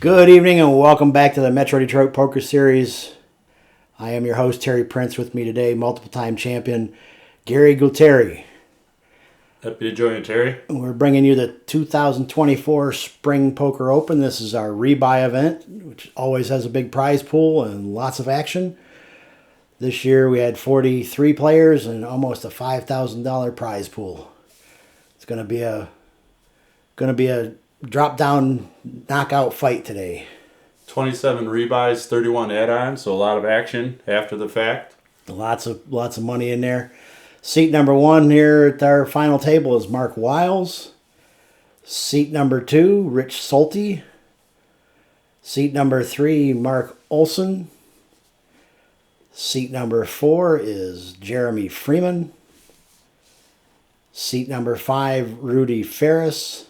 Good evening and welcome back to the Metro Detroit Poker Series. I am your host, Terry Prince. With me today, multiple-time champion Gary Gualtieri. Happy to join you, Terry. We're bringing you the 2024 Spring Poker Open. This is our rebuy event, which always has a big prize pool and lots of action. This year we had 43 players and almost a $5,000 prize pool. It's going to be a drop-down knockout fight today. 27 rebuys, 31 add-ons, so a lot of action after the fact. Lots of money in there. Seat number 1 here at our final table is Mark Wiles. Seat number 2, Rich Solti. Seat number 3, Mark Olson. Seat number 4 is Jeremy Freeman. Seat number 5, Rudy Ferris.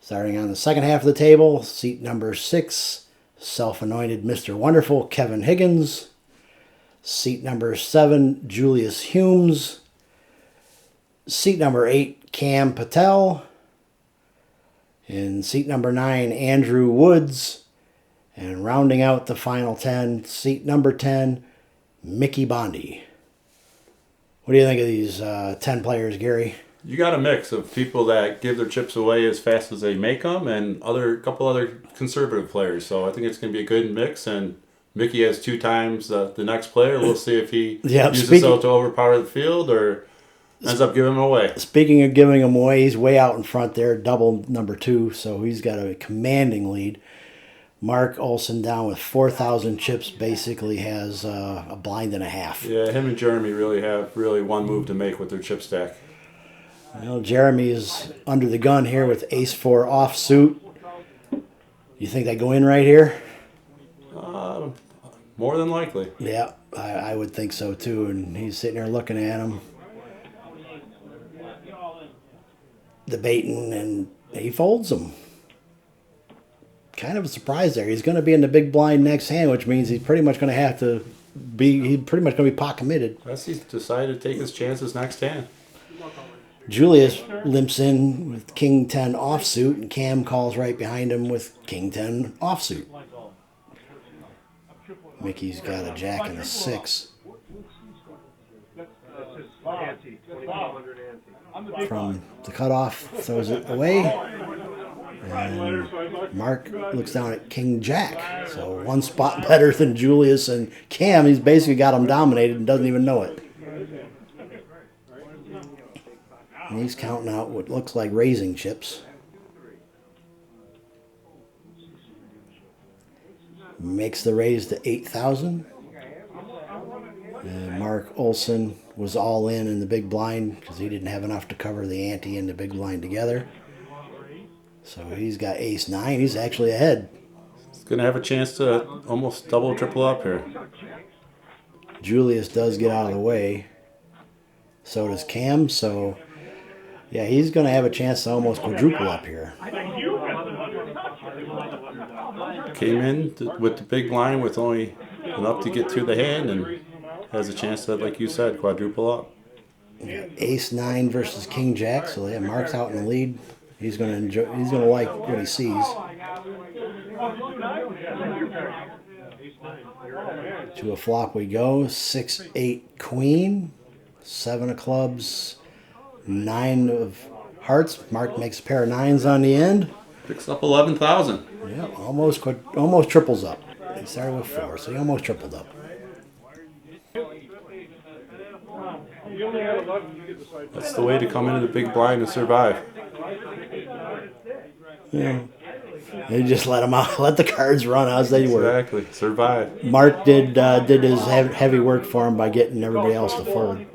Starting on the second half of the table, seat number 6, self-anointed Mr. Wonderful, Kevin Higgins. Seat number 7, Julius Humes. Seat number 8, Cam Patel. And seat number 9, Andrew Woods. And rounding out the final 10, seat number 10, Mickey Bondi. What do you think of these 10 players, Gary? You got a mix of people that give their chips away as fast as they make them and a couple other conservative players. So I think it's going to be a good mix, and Mickey has 2 times the next player. We'll see if he uses out to overpower the field or ends up giving them away. Speaking of giving them away, he's way out in front there, double number 2, so he's got a commanding lead. Mark Olson down with 4,000 chips basically has a blind and a half. Yeah, him and Jeremy really have one move to make with their chip stack. Well, Jeremy is under the gun here with ace-4 offsuit. You think they go in right here? More than likely. Yeah, I would think so too. And he's sitting there looking at him, debating, and he folds them. Kind of a surprise there. He's going to be in the big blind next hand, which means he's pretty much going to be pot committed. Unless he's decided to take his chances next hand. Julius limps in with King 10 offsuit, and Cam calls right behind him with King 10 offsuit. Mickey's got a jack and a 6. From the cutoff, throws it away. And Mark looks down at King Jack. So one spot better than Julius and Cam. He's basically got him dominated and doesn't even know it. And he's counting out what looks like raising chips. Makes the raise to 8,000. And Mark Olson was all in the big blind because he didn't have enough to cover the ante and the big blind together. So he's got ace-9. He's actually ahead. He's going to have a chance to almost double, triple up here. Julius does get out of the way. So does Cam. So, yeah, he's going to have a chance to almost quadruple up here. Came in with the big blind with only enough to get to the hand and has a chance to, like you said, quadruple up. Ace-9 versus King Jack. So, yeah, Mark's out in the lead. He's going to enjoy. He's going to like what he sees. To a flop we go. 6-8 queen, 7 of clubs, 9 of hearts. Mark makes a pair of 9s on the end. Picks up 11,000. Yeah, almost triples up. He started with 4, so he almost tripled up. That's the way to come into the big blind and survive. Yeah. They just let them out, let the cards run as they were. Exactly, survive. Mark did his heavy work for him by getting everybody else to fold.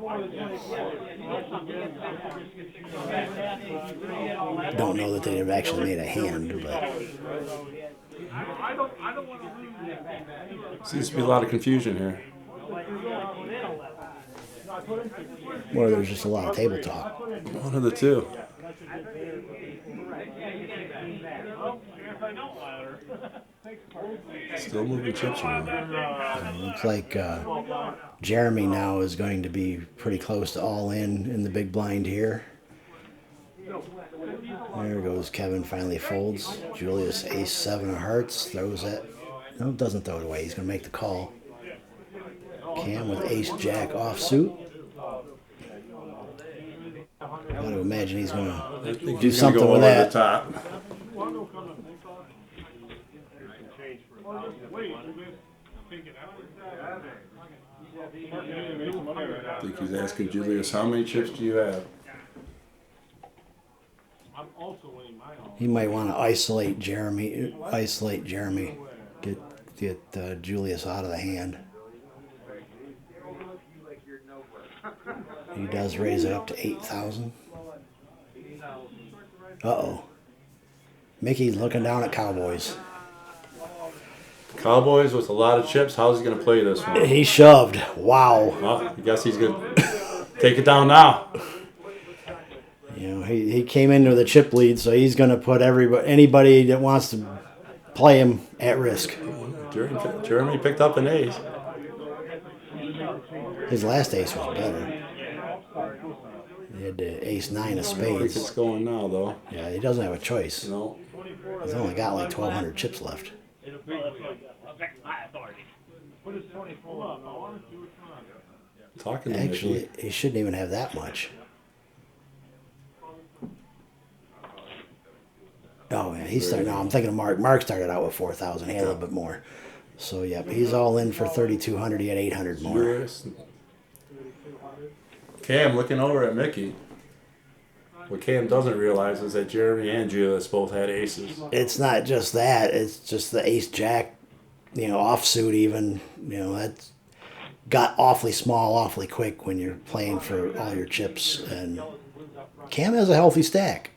Don't know that they'd have actually made a hand, but seems to be a lot of confusion here. Or there's just a lot of table talk. One of the two. Still moving chips around. It looks like Jeremy now is going to be pretty close to all in the big blind here. There goes Kevin, finally folds. Julius, ace 7 of hearts, throws it. No, doesn't throw it away. He's going to make the call. Cam with ace jack offsuit. Got to imagine he's going to do something with that. The top. I think he's asking Julius, how many chips do you have? He might want to isolate Jeremy. Get Julius out of the hand. He does raise it up to 8,000. Uh-oh. Mickey's looking down at Cowboys. Cowboys with a lot of chips. How's he going to play this one? He shoved. Wow. Well, I guess he's going to take it down now. You know, he came into the chip lead, so he's going to put anybody that wants to play him at risk. Jeremy picked up an ace. His last ace was better. He had the ace 9 of I think spades. it's going now, though. Yeah, he doesn't have a choice. No. He's only got like 1,200 chips left. Talking to Actually, Mickey. he shouldn't even have that much. Oh, yeah, he started. No, I'm thinking of Mark. Mark started out with 4,000. He had a little bit more. So, yeah, he's all in for 3,200. He had 800 more. Yes. Cam looking over at Mickey. What Cam doesn't realize is that Jeremy and Julius both had aces. It's not just that. It's just the ace jack, offsuit even. That's got awfully small, awfully quick when you're playing for all your chips. And Cam has a healthy stack.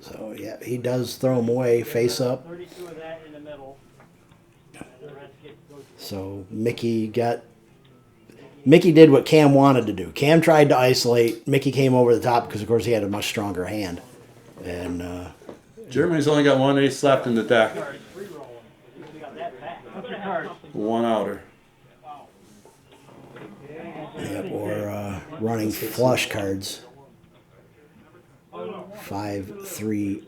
So, yeah, he does throw them away face up. So, Mickey did what Cam wanted to do. Cam tried to isolate. Mickey came over the top because, of course, he had a much stronger hand. And Jeremy's only got one ace left in the deck. One outer. Yep, or running flush cards. 5, 3,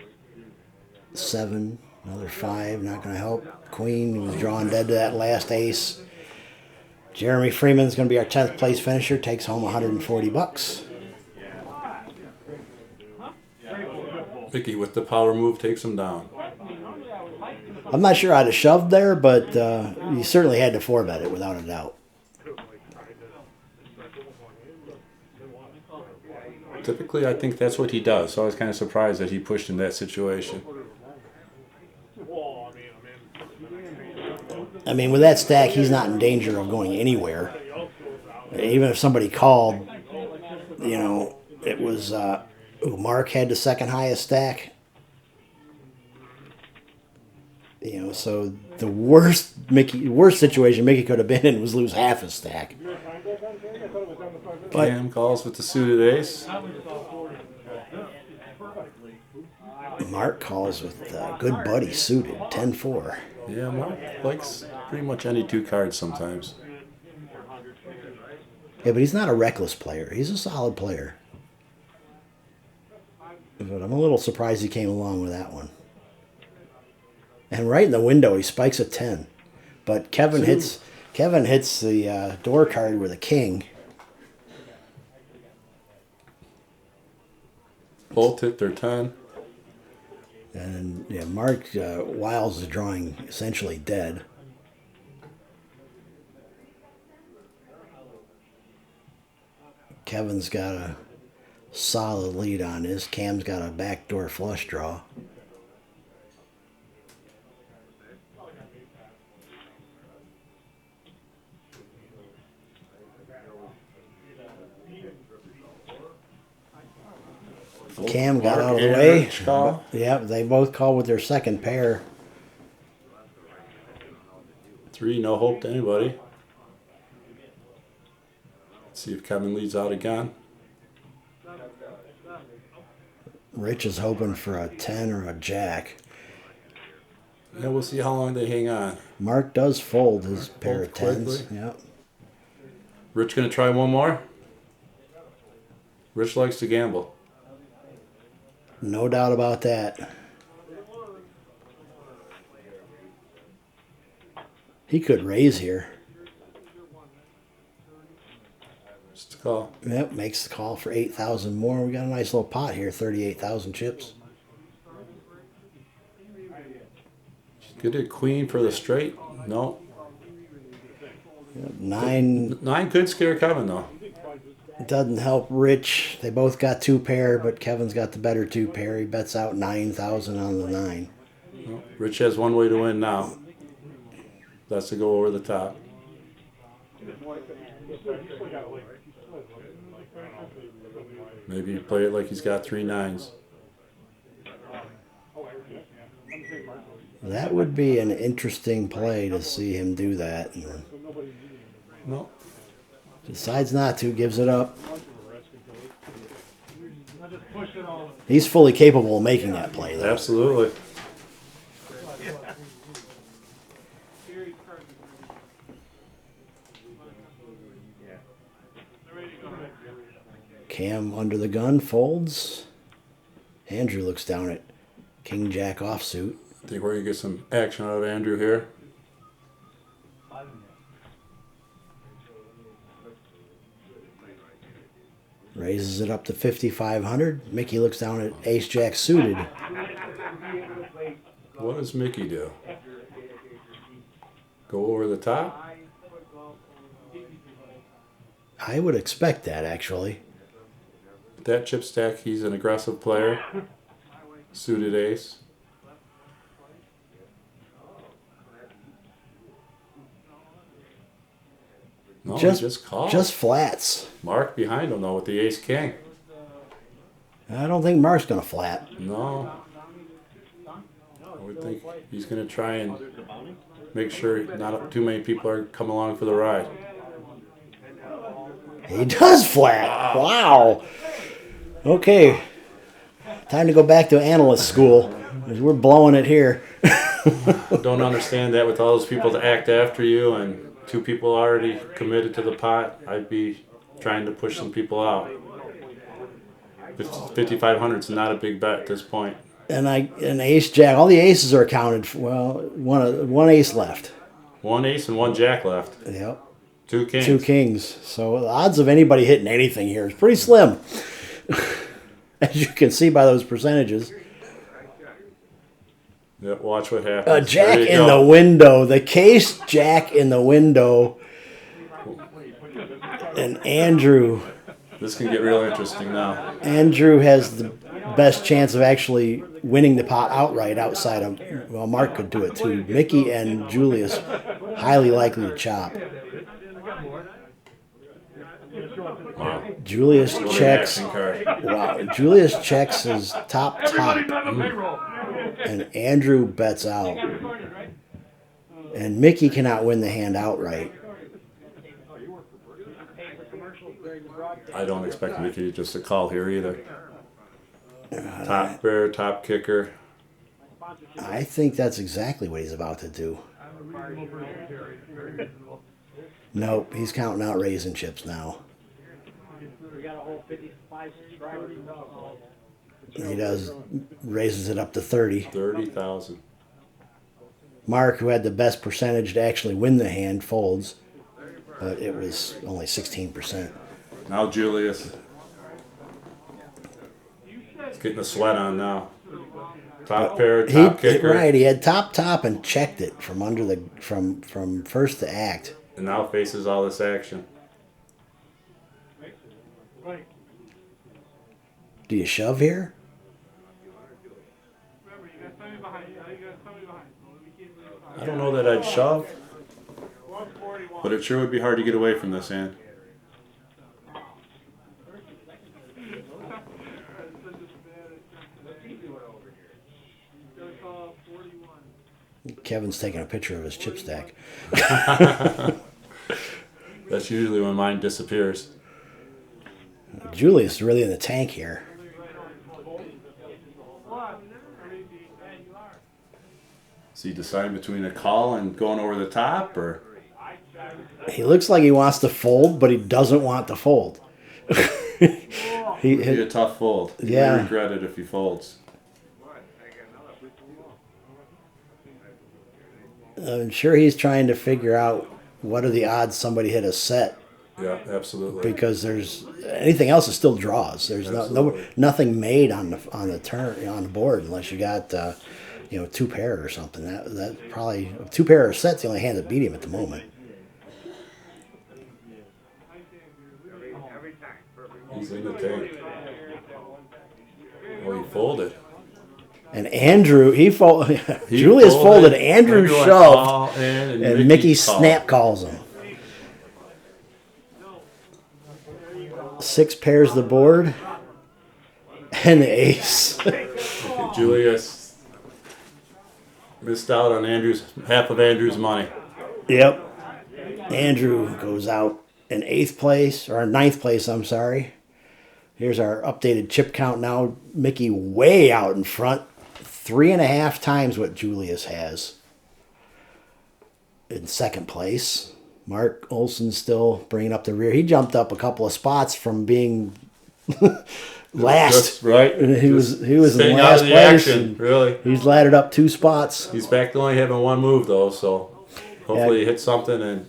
7. Another 5, not going to help. Queen, he was drawn dead to that last ace. Jeremy Freeman's going to be our 10th place finisher. Takes home $140. Mickey with the power move takes him down. I'm not sure I'd have shoved there, but you certainly had to 4-bet it without a doubt. Typically, I think that's what he does, so I was kind of surprised that he pushed in that situation. I mean, with that stack, he's not in danger of going anywhere. Even if somebody called, it was Mark had the second highest stack. So the worst situation Mickey could have been in was lose half his stack. But Cam calls with the suited ace. Mark calls with good buddy suited 10-4. Yeah, Mark likes pretty much any two cards sometimes. Yeah, but he's not a reckless player. He's a solid player. But I'm a little surprised he came along with that one. And right in the window, he spikes a 10. But Kevin hits the door card with a king. Both hit their 10. And yeah, Mark Wiles is drawing essentially dead. Kevin's got a solid lead on his. Cam's got a backdoor flush draw. Cam got out of the way. Yeah, they both call with their second pair. 3, no hope to anybody. Let's see if Kevin leads out again. Rich is hoping for a 10 or a jack. Yeah, we'll see how long they hang on. Mark does fold his pair of Fold 10s. quickly. Yep. Rich gonna try one more. Rich likes to gamble. No doubt about that. He could raise here. Just a call. Yep, makes the call for 8,000 more. We got a nice little pot here, 38,000 chips. Get a queen for the straight. No. Yep, 9 9 could scare Kevin, though. doesn't help Rich. They both got 2 pair, but Kevin's got the better 2 pair. He bets out 9,000 on the 9. Well, Rich has one way to win now. That's to go over the top. Maybe play it like he's got 3 9s. That would be an interesting play to see him do that. No. Decides not to, gives it up. He's fully capable of making that play, though. Absolutely. Cam under the gun, folds. Andrew looks down at King Jack offsuit. I think we're going to get some action out of Andrew here. Raises it up to 5,500. Mickey looks down at Ace Jack suited. What does Mickey do? Go over the top? I would expect that, actually. That chip stack, he's an aggressive player. Suited ace. No, he just called. Just flats. Mark behind him, though, with the ace king. I don't think Mark's going to flat. No. I would think he's going to try and make sure not too many people are coming along for the ride. He does flat. Wow. Okay. Time to go back to analyst school. We're blowing it here. Don't understand that with all those people to act after you and 2 people already committed to the pot. I'd be trying to push some people out. 5,500 is not a big bet at this point. And Ace Jack. All the aces are accounted for. Well, one ace left. 1 ace and 1 jack left. Yep. 2 kings. 2 kings. So the odds of anybody hitting anything here is pretty slim. As you can see by those percentages. Yep, watch what happens. A jack in the window. The case jack in the window. And Andrew. This can get real interesting now. Andrew has the best chance of actually winning the pot outright outside of, well, Mark could do it too. Mickey and Julius, highly likely to chop. Wow. Julius checks. Action card. Wow. Julius checks his top. And Andrew bets out. And Mickey cannot win the hand outright. I don't expect Mickey just to call here either. Top bear, top kicker. I think that's exactly what he's about to do. Nope, he's counting out raising chips now. He does, raises it up to 30. 30,000. Mark, who had the best percentage to actually win the hand, folds, but it was only 16%. Now Julius. He's getting a sweat on now. Top pair, top kicker. Right, he had top, and checked it from under the from first to act. And now faces all this action. Do you shove here? I don't know that I'd shove, but it sure would be hard to get away from this hand. Kevin's taking a picture of his chip stack. That's usually when mine disappears. Julius is really in the tank here. Is he deciding between a call and going over the top, or? He looks like he wants to fold, but he doesn't want to fold. It'd be a tough fold. He may regret it if he folds. I'm sure he's trying to figure out what are the odds somebody hit a set. Yeah, absolutely. Because there's anything else is still draws. There's nothing made on the turn on the board unless you got two pair or something. That probably two pair or sets the only hand that beat him at the moment. He's in the tank. Oh, he folded. And Andrew, Julius folded. Andrew shoved, and Mickey snap calls him. 6 pairs the board, and the ace. Julius missed out on half of Andrew's money. Yep. Andrew goes out in 8th place, or 9th place, I'm sorry. Here's our updated chip count now. Mickey way out in front. 3.5 times what Julius has. In 2nd place. Mark Olson still bringing up the rear. He jumped up a couple of spots from being last. Just right. He was in last place. Really. He's laddered up 2 spots. He's back to only having 1 move though, so hopefully he hits something and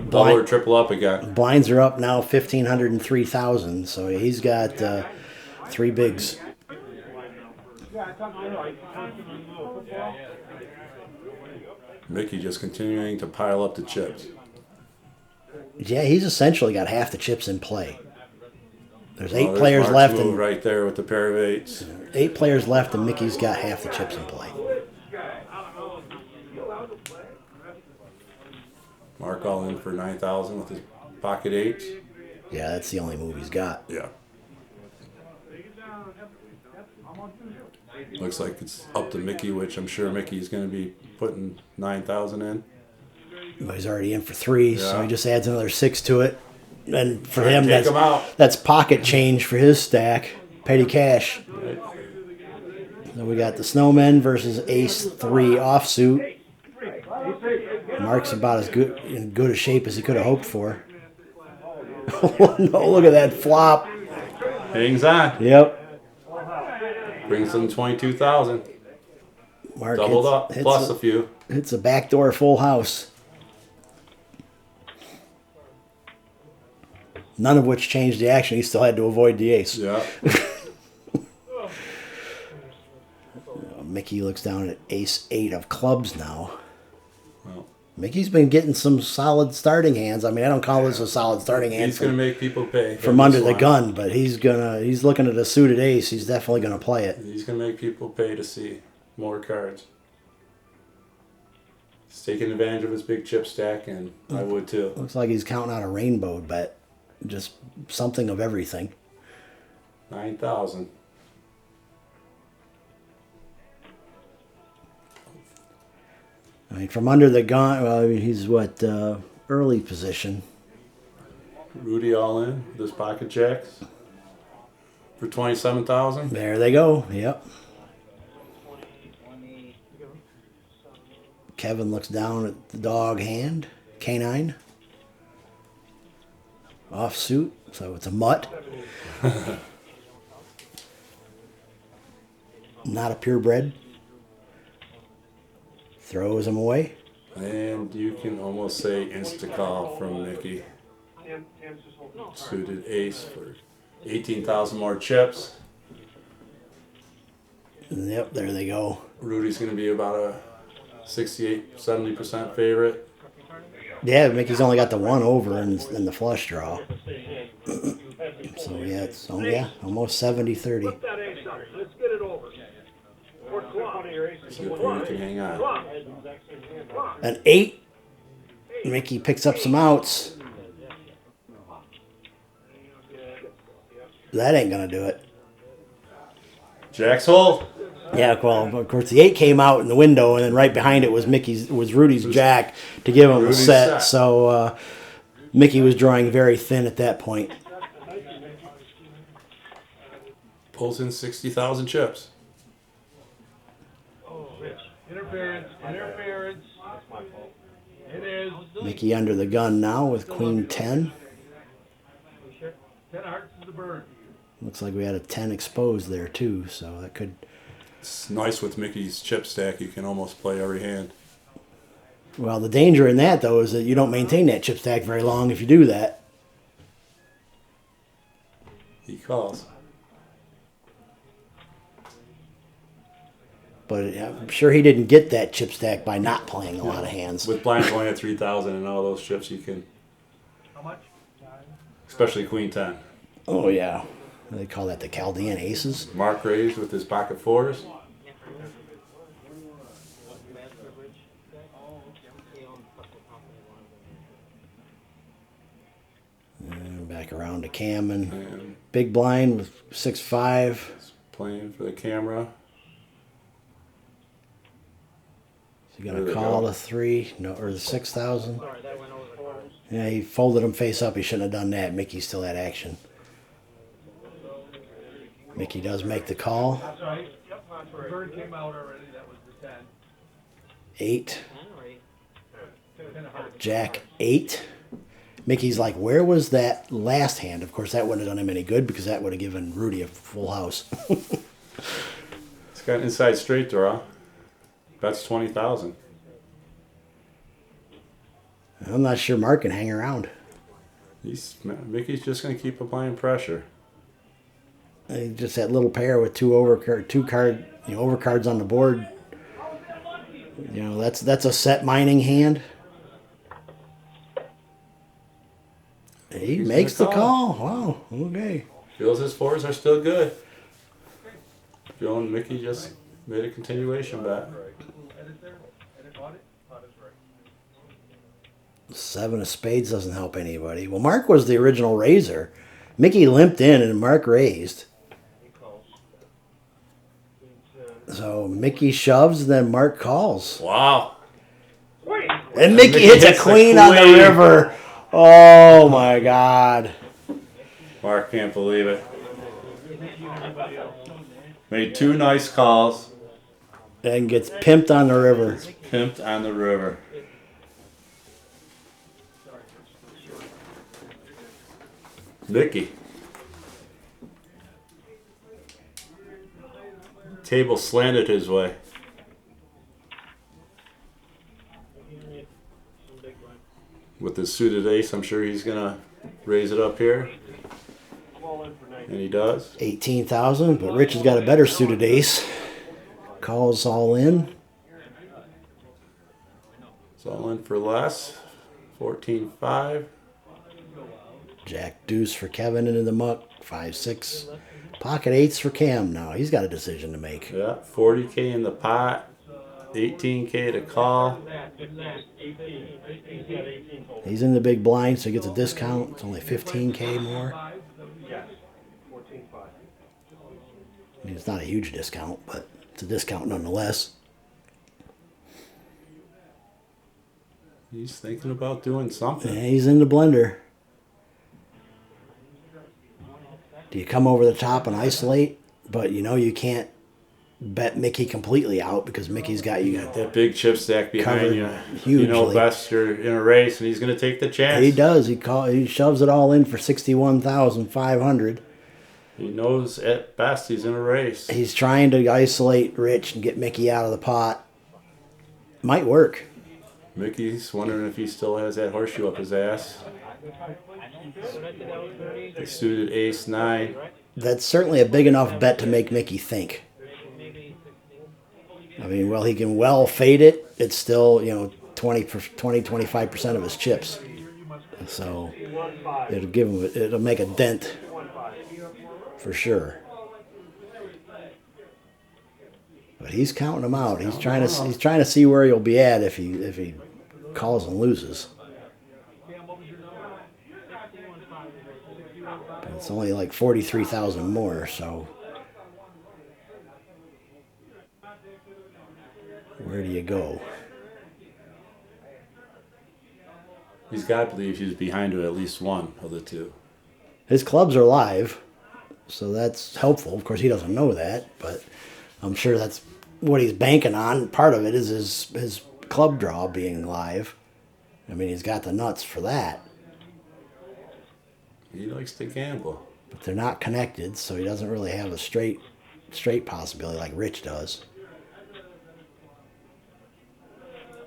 double or triple up again. Blinds are up now 1,500 and 3,000, so he's got 3 bigs. Mickey just continuing to pile up the chips. Yeah, he's essentially got half the chips in play. There's 8 players left. And right there with the pair of 8s. 8 players left, and Mickey's got half the chips in play. Mark all in for 9,000 with his pocket 8s. Yeah, that's the only move he's got. Yeah. Looks like it's up to Mickey, which I'm sure Mickey's going to be putting 9,000 in. Well, he's already in for 3, so he just adds another 6 to it. And for him, that's pocket change for his stack, petty cash. Right. So we got the Snowmen versus Ace 3 offsuit. Mark's about as good a shape as he could have hoped for. Oh, no, look at that flop. Hangs on. Yep. Brings in 22,000. Mark doubled up, plus a few. It's a backdoor full house. None of which changed the action. He still had to avoid the ace. Yeah. Mickey looks down at ace 8 of clubs now. Well, Mickey's been getting some solid starting hands. I mean, I don't call this a solid starting hand. He's going to make people pay from under the gun, but he's looking at a suited ace. He's definitely going to play it. He's going to make people pay to see more cards. He's taking advantage of his big chip stack, and I would too. Looks like he's counting out a rainbow bet. Just something of everything. 9,000. I mean, from under the gun, well, he's early position. Rudy all in with his pocket jacks for 27,000. There they go. Yep. Kevin looks down at the dog hand, canine. Offsuit, so it's a mutt. Not a purebred. Throws him away. And you can almost say insta-call from Mickey. Suited ace for 18,000 more chips. Yep, there they go. Rudy's going to be about a 68-70% favorite. Yeah, Mickey's only got the 1 over in the flush draw. So yeah, it's almost 70-30. Let's get it over. See if Rudy can hang on. An 8. Mickey picks up some outs. That ain't gonna do it. Jack's hold. Yeah, well, of course the 8 came out in the window, and then right behind it was Rudy's jack to give him a set. So Mickey was drawing very thin at that point. Pulls in 60,000 chips. Interference. That's my fault. It is. Mickey under the gun now with Queen 10. 10 hearts is the burn. Looks like we had a 10 exposed there too, so that could. It's nice with Mickey's chip stack. You can almost play every hand. Well, the danger in that though is that you don't maintain that chip stack very long if you do that. He calls. But I'm sure he didn't get that chip stack by not playing a lot of hands. With blind going at 3,000 and all those chips, you can. How much? Especially Queen 10. Oh yeah, they call that the Chaldean aces. Mark raised with his pocket fours. And back around to Cam and And big blind with 6-5. playing for the camera. Is he gonna There they call go. the 3? No, or the 6,000? Yeah, he folded him face up. He shouldn't have done that. Mickey still had action. Mickey does make the call. That's right. Yep, that's right. Bird came out already. That was the 10. 8. 10 of hearts. Jack 8. Mickey's like, where was that last hand? Of course, that wouldn't have done him any good because that would have given Rudy a full house. It's got an inside straight draw. That's 20,000. I'm not sure Mark can hang around. Mickey's just going to keep applying pressure. Just that little pair with overcards on the board. You know, that's a set mining hand. He He's makes the gonna call. Wow. Okay. Feels his fours are still good. Joe and Mickey just made a continuation bet. Edit there? Edit audit? Audit's right. 7 of spades doesn't help anybody. Well, Mark was the original raiser. Mickey limped in and Mark raised. He calls. So Mickey shoves, then Mark calls. Wow. Wait! And Mickey Mickey hits a hits the queen on the queen. river. Oh my God. Mark can't believe it. Made 2 nice calls. And gets pimped on the river. Pimped on the river. Mickey. Table slanted his way. With his suited ace, I'm sure he's going to raise it up here. And he does. 18,000, but Rich has got a better suited ace. Calls all in. It's all in for less. 14-5. Jack deuce for Kevin into the muck. 5-6. Pocket eights for Cam now. He's got a decision to make. Yeah, 40K in the pot. 18K to call. He's in the big blind, so he gets a discount. It's only 15K more. Yes. 14.5. I mean, it's not a huge discount, but it's a discount nonetheless. He's thinking about doing something. And he's in the blender. Do you come over the top and isolate? But you know you can't bet Mickey completely out because Mickey's got you. That big chip stack behind Covered you. hugely. You know best you're in a race, and he's going to take the chance. He does. He shoves it all in for 61,500. He knows at best he's in a race. He's trying to isolate Rich and get Mickey out of the pot. Might work. Mickey's wondering if he still has that horseshoe up his ass. They suited ace 9. That's certainly a big enough bet to make Mickey think. I mean, well, he can well fade it. It's still, 25% of his chips. So it'll make a dent for sure. But he's counting them out. He's trying to see where he'll be at if he calls and loses. But it's only like 43,000 more, so where do you go? He's got to believe he's behind to at least one of the two. His clubs are live, so that's helpful. Of course, he doesn't know that, but I'm sure that's what he's banking on. Part of it is his club draw being live. I mean, he's got the nuts for that. He likes to gamble. but they're not connected, so he doesn't really have a straight possibility like Rich does.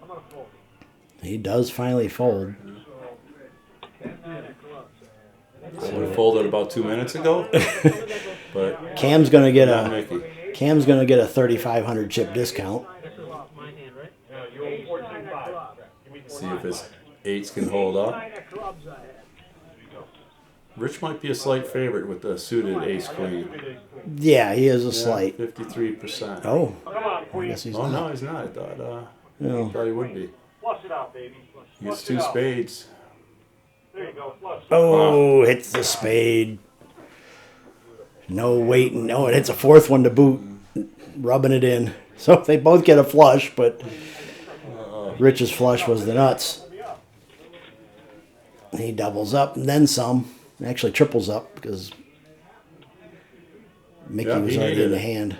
I'm gonna fold. He does finally fold. We folded about 2 minutes ago, but Cam's gonna get not a Mickey. 3,500 chip discount. Yeah, you owe 14.5. Give me See if his eights can hold up. Rich might be a slight favorite with the suited ace queen. Yeah, he is a slight. 53%. Oh, Come on, I Queen. guess he's Oh not. no, he's not. I thought No. he would be. Flush it out, baby. He gets Flush two it out. spades. There you go. Flush. Oh, hits the spade. No waiting. No, it hits a fourth one to boot, rubbing it in. So they both get a flush, but Rich's flush was the nuts. He doubles up and then some. Actually triples up because Mickey Yeah, was he already needed in the it. hand.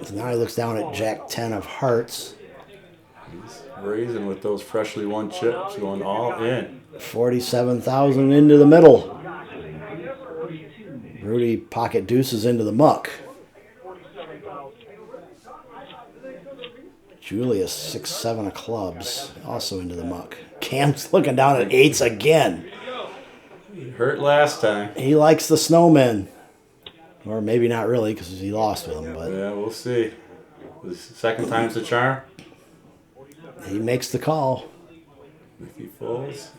So now he looks down at Jack 10 of hearts. Raising with those freshly won chips, going all in. 47,000 into the middle. Rudy pocket deuces into the muck. Julius 6-7 of clubs, also into the muck. Cam's looking down at eights again. Hurt last time. He likes the snowmen. Or maybe not really because he lost with them, but Yeah, we'll see. The second time's the charm. he makes the call. If he folds,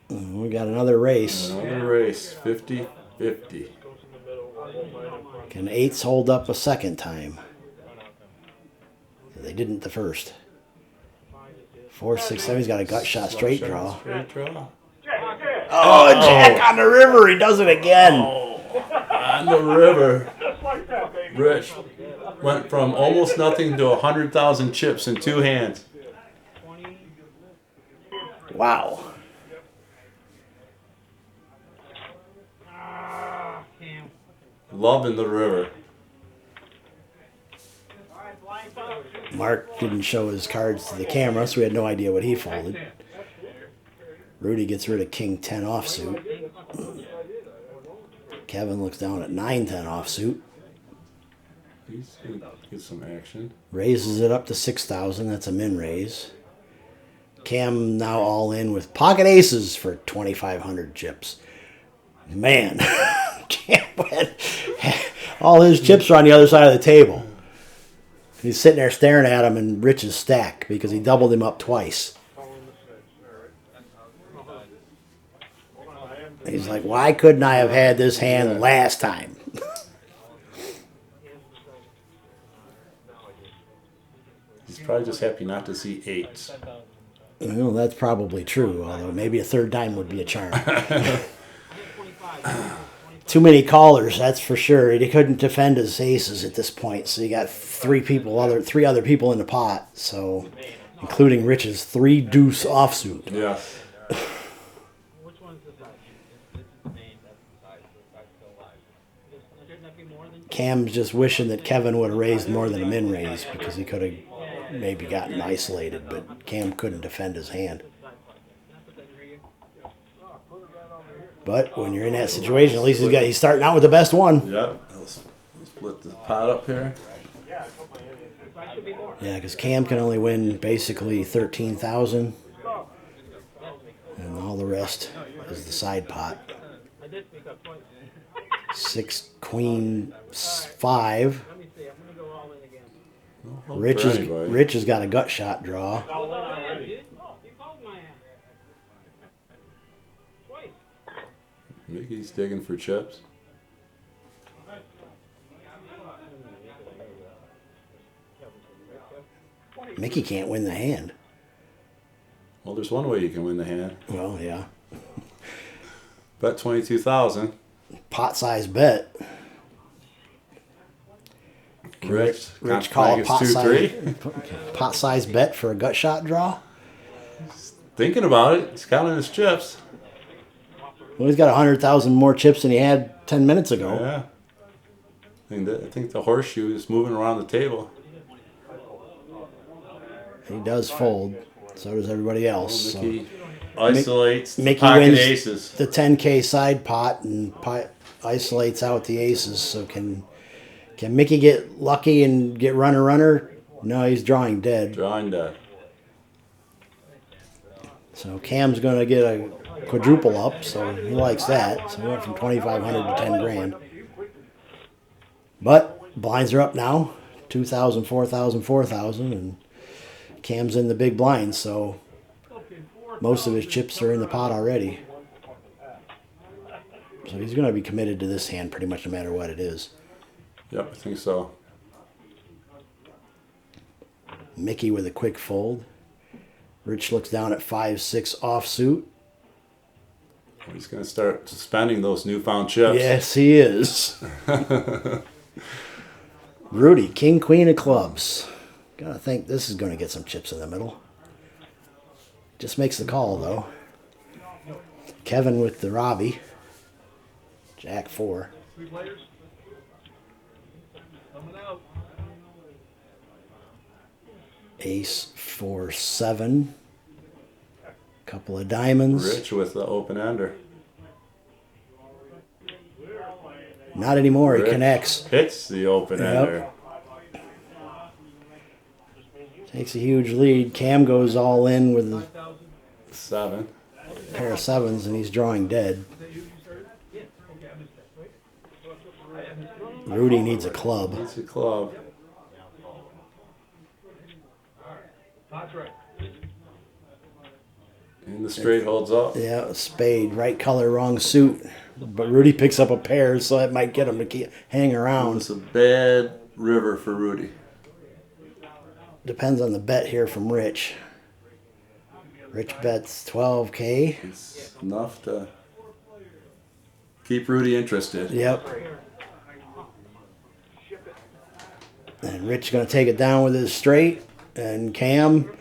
We got another race. another race. 50-50. Can eights hold up a second time? They didn't the first. 4, 6, 7. He's got a gut shot straight draw. Straight draw. Oh, Jack on the river. He does it again. On the river. Rich went from almost nothing to 100,000 chips in two hands. Wow. Loving the river. Mark didn't show his cards to the camera, so we had no idea what he folded. Rudy gets rid of King 10 offsuit. Kevin looks down at 9-10 offsuit. He's going to get some action. Raises it up to 6,000. That's a min raise. Cam now all in with pocket aces for 2,500 chips. Man, Cam had all his chips are on the other side of the table. He's sitting there staring at him in Rich's stack because he doubled him up twice. He's like, why couldn't I have had this hand last time? He's probably just happy not to see eights. Well, that's probably true, although maybe a third time would be a charm. Too many callers, that's for sure. He couldn't defend his aces at this point, so you got three other people in the pot, so including Rich's 3 deuce offsuit. Yeah. Which one's the size? This is the main, that's the size. The size still alive. Shouldn't that be more than? Cam's just wishing that Kevin would have raised more than a min raise because he could have maybe gotten isolated, but Cam couldn't defend his hand. But when you're in that situation, at least he's starting out with the best one. Yep. Let's split the pot up here. Yeah, because Cam can only win basically 13,000, and all the rest is the side pot. 6 queen 5. Let me see, I'm gonna go all in again. No hope for anybody. Rich has got a gut shot draw. Yeah, dude. You called my hand. Twice. Mickey's digging for chips. Mickey can't win the hand. Well, there's one way you can win the hand. Well, yeah. Bet 22,000. Pot size bet. Rich Call a is pot 2-3. pot size bet for a gut shot draw. Thinking about it. He's counting his chips. Well, he's got 100,000 more chips than he had 10 minutes ago. Yeah. I think the horseshoe is moving around the table. He does fold. So does everybody else. So Mickey isolates Mickey pocket wins aces. the 10K side pot and isolates out the aces. So can Mickey get lucky and get runner? No, he's drawing dead. Drawing dead. So Cam's going to get a quadruple up, so he likes that. So he went from 2,500 to 10 grand. But blinds are up now, 2,000, 4,000, 4,000, and Cam's in the big blinds, so most of his chips are in the pot already. So he's going to be committed to this hand pretty much no matter what it is. Yep, I think so. Mickey with a quick fold. Rich looks down at 5-6 offsuit. He's going to start suspending those newfound chips. Yes, he is. Rudy, king, queen of clubs. Gotta think this is going to get some chips in the middle. Just makes the call, though. Kevin with the Robbie. Jack 4. Three players. Coming out. Ace 4-7. Couple of diamonds. Rich with the open ender. Not anymore. He Rich connects. hits the open Yep. ender. Takes a huge lead. Cam goes all in with a 7. pair of sevens, and he's drawing dead. Rudy needs a club. It's a club. That's right. And the straight holds up. Yeah, a spade. Right color, wrong suit. But Rudy picks up a pair, so that might get him to hang around. It's a bad river for Rudy. Depends on the bet here from Rich. Rich bets 12K. It's enough to keep Rudy interested. Yep. And Rich going to take it down with his straight. And Cam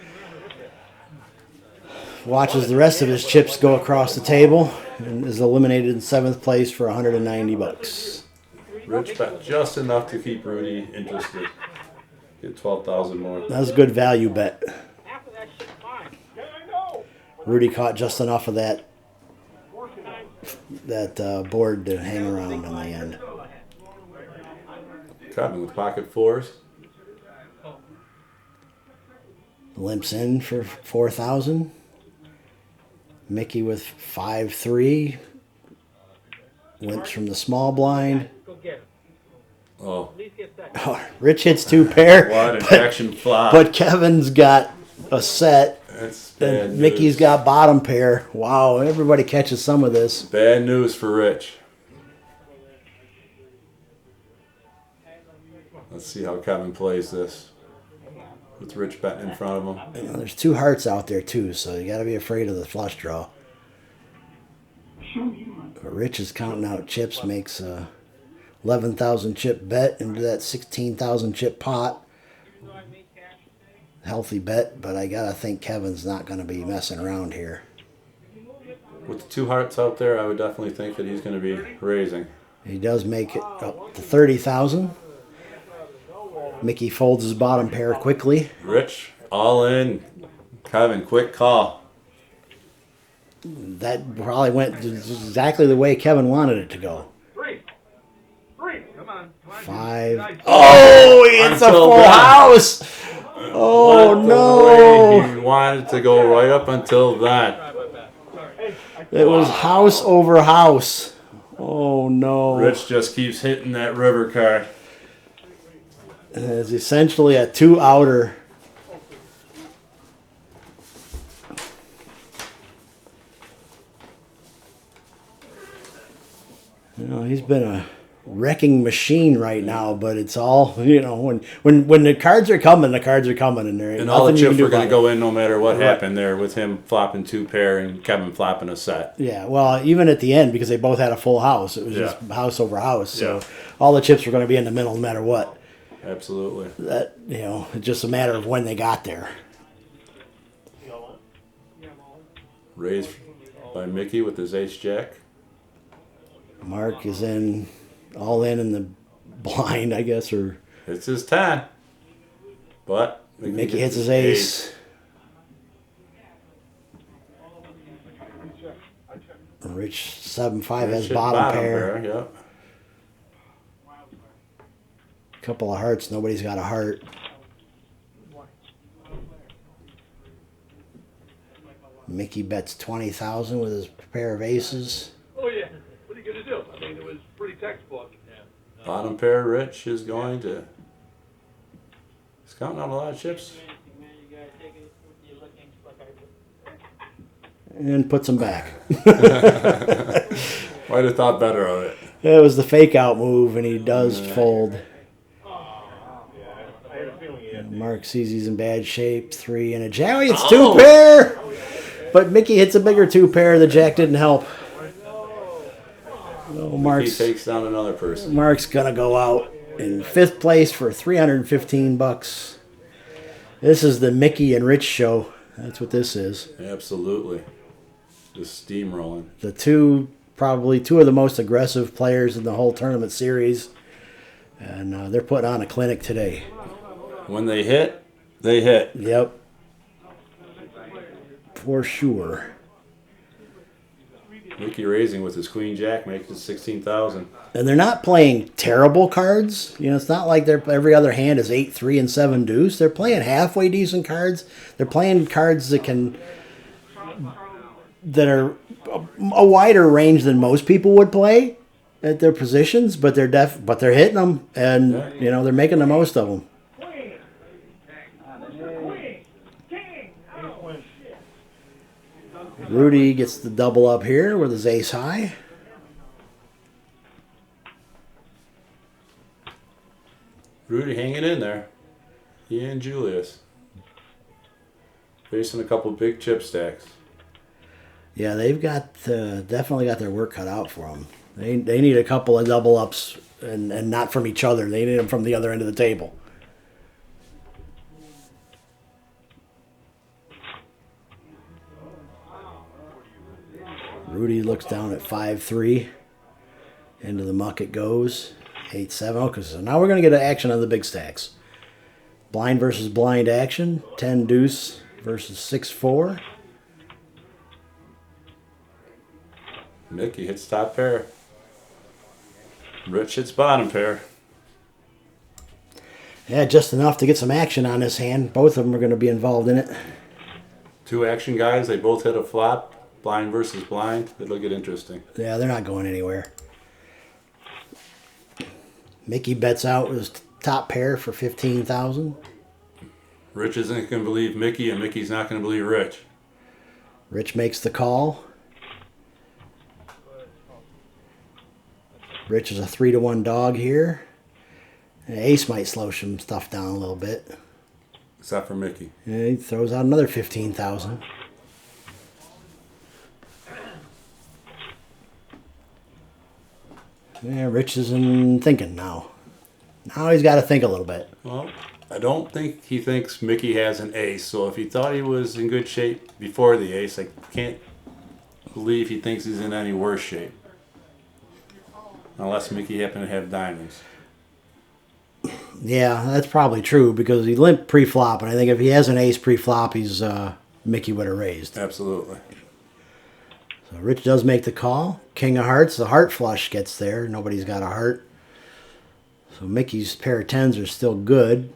watches the rest of his chips go across the table and is eliminated in 7th place for 190 bucks. Rich bet just enough to keep Rudy interested. Get 12,000 more. That was a good value bet. After that shit, fine. Rudy caught just enough of that board to hang around in the end. Kevin with pocket fours. Limps in for 4,000. Mickey with 5-3. Limps from the small blind. Go get it. Oh, At least get that. Oh, Rich hits 2 pair. what an but, action flop. but Kevin's got a set. That's bad And news. Mickey's got bottom pair. Wow, everybody catches some of this. Bad news for Rich. Let's see how Kevin plays this. With Rich betting in front of him. You know, there's 2 hearts out there too, so you got to be afraid of the flush draw. But Rich is counting out chips, makes a 11,000 chip bet into that 16,000 chip pot. Healthy bet, but I gotta think Kevin's not going to be messing around here. With the 2 hearts out there, I would definitely think that he's going to be raising. He does make it up to 30,000. Mickey folds his bottom pair quickly. Rich, all in. Kevin, quick call. That probably went exactly the way Kevin wanted it to go. Three. Come on. 5. Oh, it's a Until full then. house. Oh, What the no. way he wanted to go right up until then. It was house over house. Oh, no. Rich just keeps hitting that river card. It's essentially a 2-outer. You know, he's been a wrecking machine right now, but it's all, you know, when the cards are coming, and there ain't And all the nothing you can chips do were going to about go in no matter what Right. happened there with him flopping 2 pair and Kevin flopping a set. it. Yeah, well, even at the end, because they both had a full house, it was just house over house. So all the chips were going to be in the middle no matter what. Absolutely. That, you know, it's just a matter of when they got there. Raised by Mickey with his ace jack. Mark is all in the blind, I guess, or It's his 10. But Mickey hits his ace. Rich 7-5 has Rich hit bottom pair. Yep. Couple of hearts. Nobody's got a heart. Mickey bets 20,000 with his pair of aces. Oh, yeah. What are you going to do? I mean, it was pretty textbook. Bottom pair, Rich is going to. He's counting out a lot of chips. And puts them back. Might have thought better of it. It was the fake out move, and he does fold. Mark sees he's in bad shape. 3 and a jack. Oh, it's 2 pair! But Mickey hits a bigger 2 pair. The jack didn't help. Oh, He takes down another person. Mark's going to go out in 5th place for $315. This is the Mickey and Rich show. That's what this is. Absolutely. Just steamrolling. Probably two of the most aggressive players in the whole tournament series. And they're putting on a clinic today. When they hit, they hit. Yep. For sure. Mickey raising with his queen jack makes it 16,000. And they're not playing terrible cards. You know, it's not like every other hand is 8, 3, and 7 deuce. They're playing halfway decent cards. They're playing cards that are a wider range than most people would play at their positions, but they're hitting them, and they're making the most of them. Rudy gets the double up here with his ace high. Rudy hanging in there. He and Julius. Facing a couple big chip stacks. Yeah, they've got definitely got their work cut out for them. They need a couple of double ups, and not from each other. They need them from the other end of the table. Rudy looks down at 5-3. Into the muck it goes. 8-7. Okay, so now we're going to get an action on the big stacks. Blind versus blind action. 10 deuce versus 6-4. Mickey hits top pair. Rich hits bottom pair. Yeah, just enough to get some action on this hand. Both of them are going to be involved in it. 2 action guys. They both hit a flop. Blind versus blind. It'll get interesting. Yeah, they're not going anywhere. Mickey bets out with his top pair for 15,000. Rich isn't going to believe Mickey, and Mickey's not going to believe Rich. Rich makes the call. Rich is a 3-1 dog here. And Ace might slow some stuff down a little bit. Except for Mickey. Yeah, he throws out another 15,000. Yeah, Rich isn't thinking now. Now he's got to think a little bit. Well, I don't think he thinks Mickey has an ace. So if he thought he was in good shape before the ace, I can't believe he thinks he's in any worse shape. Unless Mickey happened to have diamonds. Yeah, that's probably true because he limped pre-flop, and I think if he has an ace pre-flop, Mickey would have raised. Absolutely. So Rich does make the call. King of hearts, the heart flush gets there. Nobody's got a heart. So Mickey's pair of tens are still good.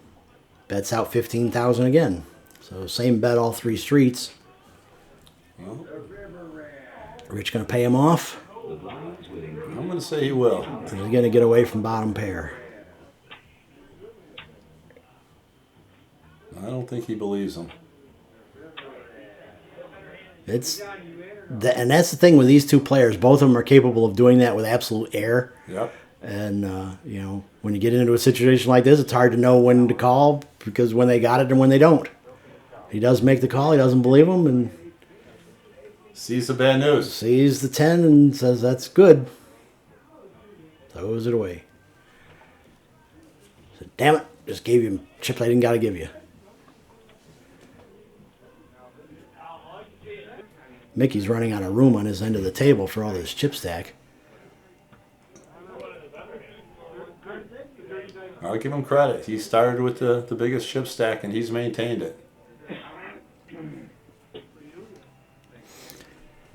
Bets out 15,000 again. So same bet all 3 streets. Well, Rich going to pay him off. I'm going to say he will. He's going to get away from bottom pair. I don't think he believes him. And that's the thing with these two players. Both of them are capable of doing that with absolute air. Yep. And, when you get into a situation like this, it's hard to know when to call because when they got it and when they don't. He does make the call. He doesn't believe him and sees the bad news. Sees the 10 and says, that's good. Throws it away. Said, damn it. Just gave you chips I didn't got to give you. Mickey's running out of room on his end of the table for all this chip stack. I'll give him credit. He started with the biggest chip stack, and he's maintained it.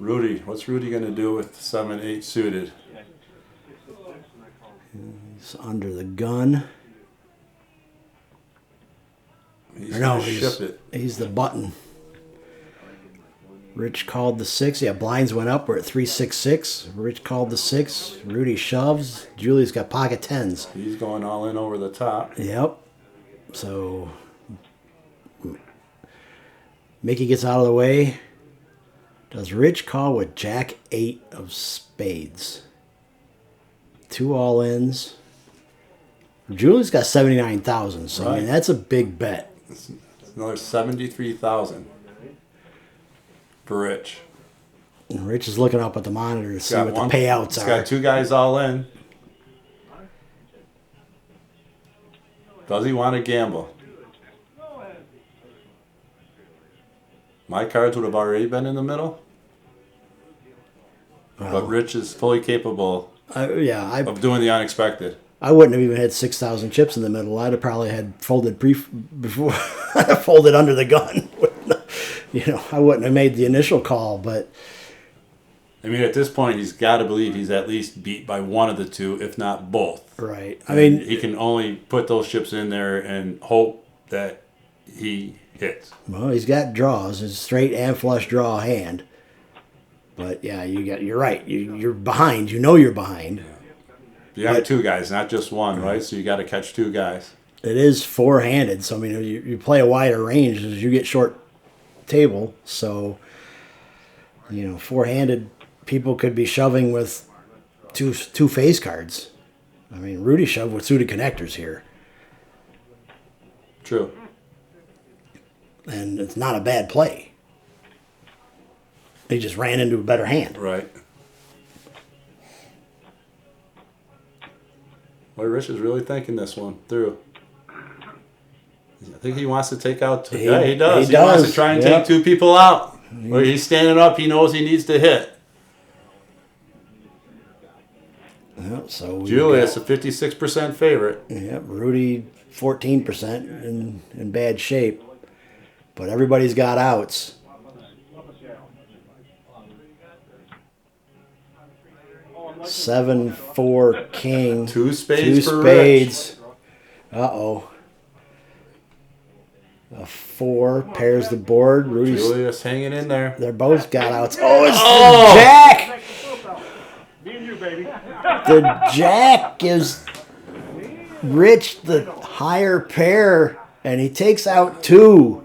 Rudy, what's Rudy going to do with 7-8 suited? He's under the gun. He's No, going to ship it. he's the button. Rich called the 6. Yeah, blinds went up. We're at 366. Rich called the 6. Rudy shoves. Julius got pocket 10s. He's going all in over the top. Yep. So Mickey gets out of the way. Does Rich call with Jack 8 of spades? 2 all-ins. Julius got 79,000, so I mean, that's a big bet. It's another 73,000 for Rich. And Rich is looking up at the monitor to see Got what one- the payouts He's are. got 2 guys all in. Does he want to gamble? My cards would have already been in the middle, but Rich is fully capable I of doing the unexpected. I wouldn't have even had 6,000 chips in the middle. I'd have probably had folded before I'd have folded under the gun. I wouldn't have made the initial call, but I mean, at this point, he's got to believe he's at least beat by one of the two, if not both. right. I And mean, he can only put those chips in there and hope that he hits. well, he's got draws, it's straight and flush draw hand. But yeah, you're right. You're behind. You know you're behind. You have 2 guys, not just one, right? So you got to catch 2 guys. It is 4-handed, so I mean you play a wider range as you get short table. So 4-handed people could be shoving with two face cards. I mean, Rudy shoved with suited connectors here, True. and it's not a bad play. He just ran into a better hand. Right. Boy, Rich is really thinking this one through. I think he wants to take out. He does. He wants to try and take 2 people out. Where he's standing up, he knows he needs to hit. Yep, so we Julius, got- a 56% favorite. Yep, Rudy 14% in bad shape, but everybody's got outs. 7-4 king. 2 spades for spades. Uh-oh. A 4 pairs the board. Rudy's. Julius hanging in there. They're both got outs. Oh, it's the jack. Me and you, baby. The jack gives Rich the higher pair, and he takes out 2.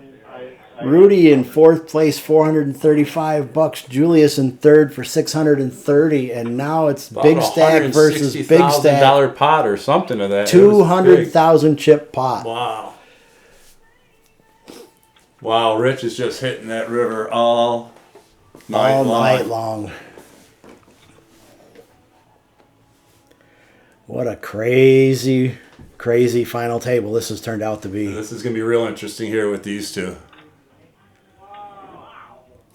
Rudy in 4th place, $435. Julius in 3rd for $630, and now it's big stack versus big stack. $160,000 pot or something of that. 200,000 chip pot. Wow. Wow, Rich is just hitting that river all night long. What a crazy, crazy final table this has turned out to be. This is going to be real interesting here with these 2.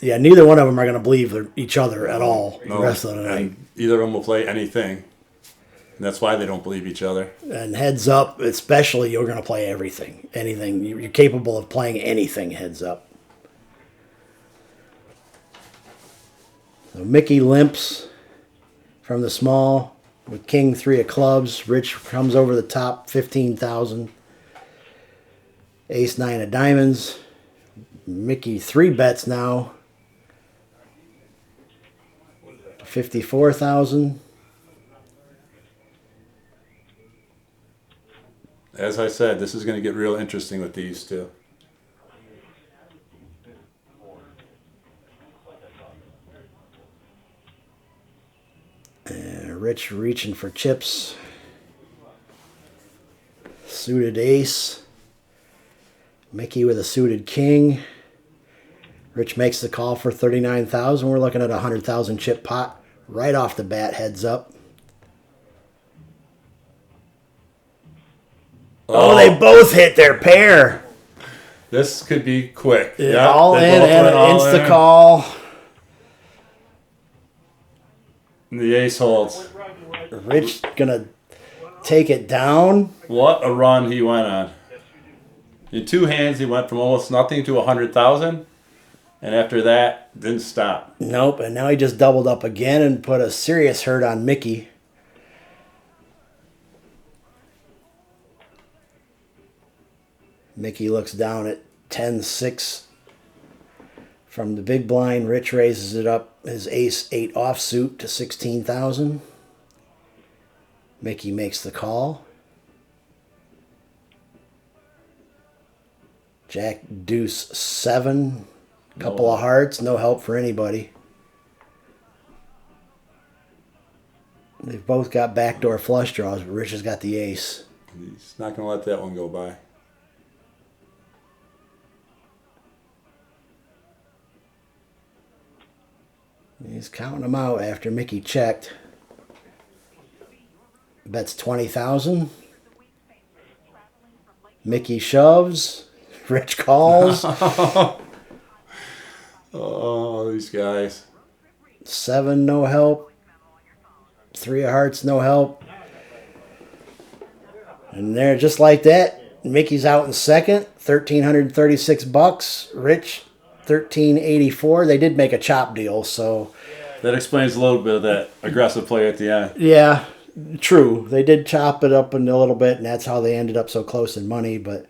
Yeah, neither one of them are going to believe each other at all the rest of the night. And either of them will play anything. And that's why they don't believe each other. And heads up, especially, you're going to play everything. Anything. You're capable of playing anything heads up. So Mickey limps from the small with king 3 of clubs. Rich comes over the top, 15,000. Ace 9 of diamonds. Mickey 3 bets now. 54,000. As I said, this is going to get real interesting with these 2. Rich reaching for chips. Suited ace. Mickey with a suited king. Rich makes the call for 39,000. We're looking at a 100,000 chip pot right off the bat. Heads up. Oh, they both hit their pair. This could be quick. All they in both and went an all insta in. call. And the ace holds. Rich gonna take it down. What a run he went on. In 2 hands, he went from almost nothing to 100,000. And after that, didn't stop. Nope, and now he just doubled up again and put a serious hurt on Mickey. Mickey looks down at 10-6 from the big blind. Rich raises it up, his ace-8 offsuit to 16,000. Mickey makes the call. Jack deuce 7. Couple of hearts, no help for anybody. They've both got backdoor flush draws, but Rich has got the ace. He's not going to let that one go by. He's counting them out after Mickey checked. Bets 20,000. Mickey shoves. Rich calls. Oh, these guys. 7, no help. 3 of hearts, no help. And there, just like that, Mickey's out in second, $1,336. Rich, $1,384. They did make a chop deal, so That explains a little bit of that aggressive play at the end. yeah, true. They did chop it up in a little bit, and that's how they ended up so close in money. But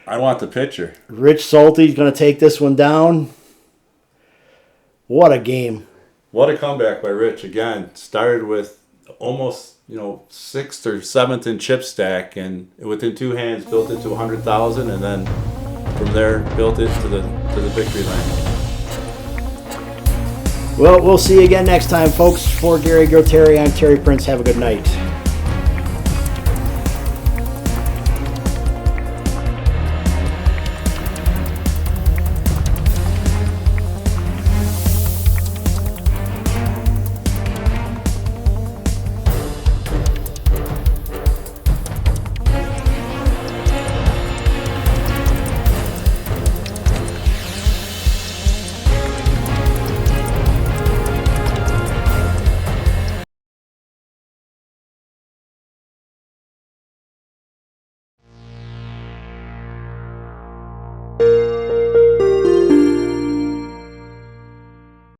I want the picture. Rich Solty's going to take this one down. What a game. What a comeback by Rich. Again, started with almost, 6th or 7th in chip stack, and within 2 hands built it to 100,000, and then from there built it to the victory lane. Well, we'll see you again next time, folks. For Gary Groteri, I'm Terry Prince. Have a good night.